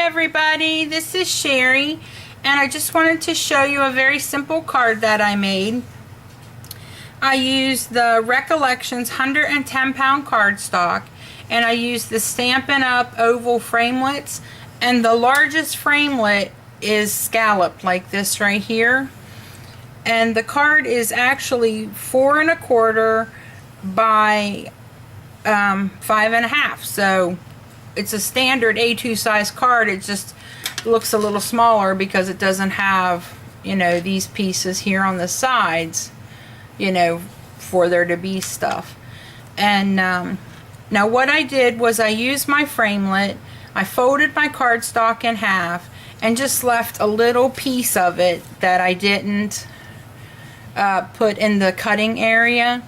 everybody, this is Sherry, and I just wanted to show you a very simple card that I made. I used the Recollections 110 pound cardstock, and I used the Stampin' Up! Oval Framelits, and the largest framelit is scalloped like this right here. And the card is actually 4 1/4 by 5 1/2, so it's a standard A2 size card. It just looks a little smaller because it doesn't have, you know, these pieces here on the sides, you know, for there to be stuff. And now what I did was I used my framelit, I folded my cardstock in half and just left a little piece of it that I didn't put in the cutting area,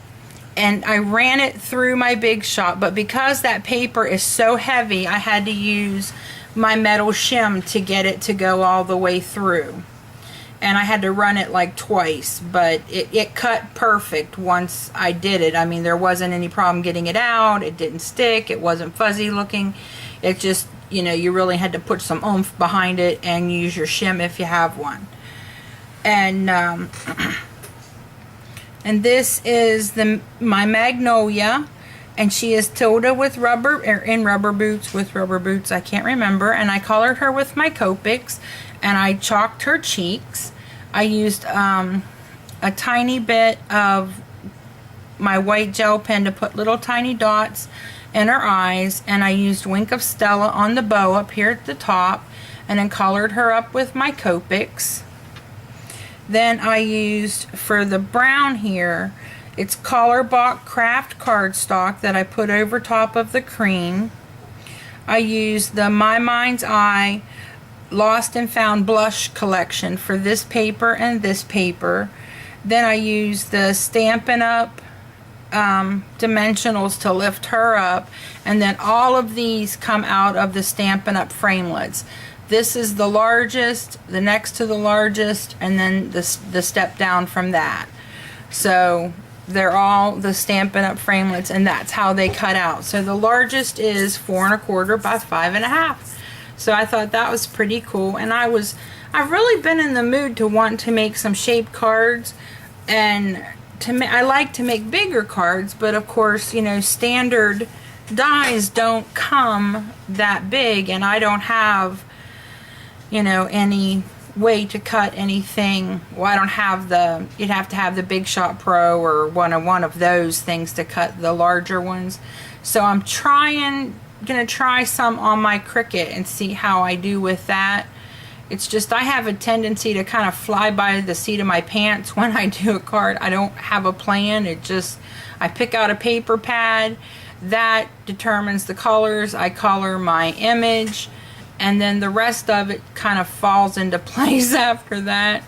and I ran it through my Big Shot, but because that paper is so heavy I had to use my metal shim to get it to go all the way through, and I had to run it like twice, but it cut perfect once I did it. I mean, there wasn't any problem getting it out, it didn't stick, it wasn't fuzzy looking. It just, you know, you really had to put some oomph behind it and use your shim if you have one. And and this is my Magnolia, and she is Tilda with rubber, or in rubber boots, with rubber boots, I can't remember. And I colored her with my Copics, and I chalked her cheeks. I used a tiny bit of my white gel pen to put little tiny dots in her eyes, and I used Wink of Stella on the bow up here at the top, and then colored her up with my Copics. Then I used, for the brown here, it's Colorbach Craft cardstock that I put over top of the cream. I used the My Mind's Eye Lost and Found blush collection for this paper and this paper. Then I used the Stampin' Up! Dimensionals to lift her up, and then all of these come out of the Stampin' Up! Framelits. This is the largest, the next to the largest, and then the step down from that. So they're all the Stampin' Up! Framelits, and that's how they cut out. So the largest is 4 1/4 by 5 1/2. So I thought that was pretty cool, and I've really been in the mood to want to make some shaped cards, and I like to make bigger cards, but of course, you know, standard dies don't come that big, and I don't have, you know, any way to cut anything. Well, I don't have you'd have to have the Big Shot Pro or one of those things to cut the larger ones. So I'm gonna try some on my Cricut and see how I do with that. It's just I have a tendency to kind of fly by the seat of my pants when I do a card. I don't have a plan. I pick out a paper pad that determines the colors. I color my image, and then the rest of it kind of falls into place after that.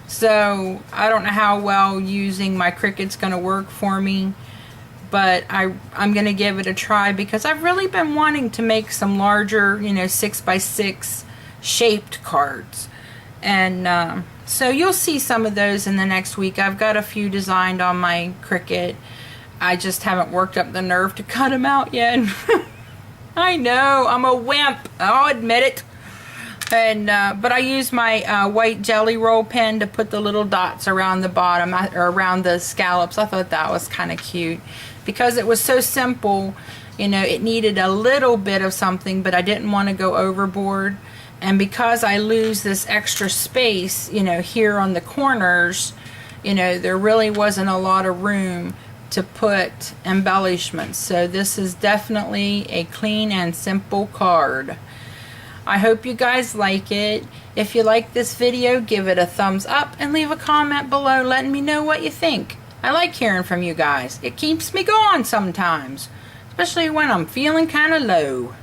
So I don't know how well using my Cricut's going to work for me, but I'm going to give it a try because I've really been wanting to make some larger, you know, 6 by 6 shaped cards. And so you'll see some of those in the next week. I've got a few designed on my Cricut. I just haven't worked up the nerve to cut them out yet. I know, I'm a wimp, I'll admit it. And but I use my white jelly roll pen to put the little dots around the bottom, or around the scallops. I thought that was kind of cute because it was so simple. You know, it needed a little bit of something, but I didn't want to go overboard. And because I lose this extra space, you know, here on the corners, you know, there really wasn't a lot of room to put embellishments. So this is definitely a clean and simple card. I hope you guys like it. If you like this video, give it a thumbs up and leave a comment below letting me know what you think. I like hearing from you guys. It keeps me going sometimes, especially when I'm feeling kind of low.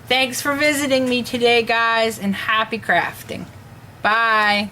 Thanks for visiting me today, guys, and happy crafting. Bye.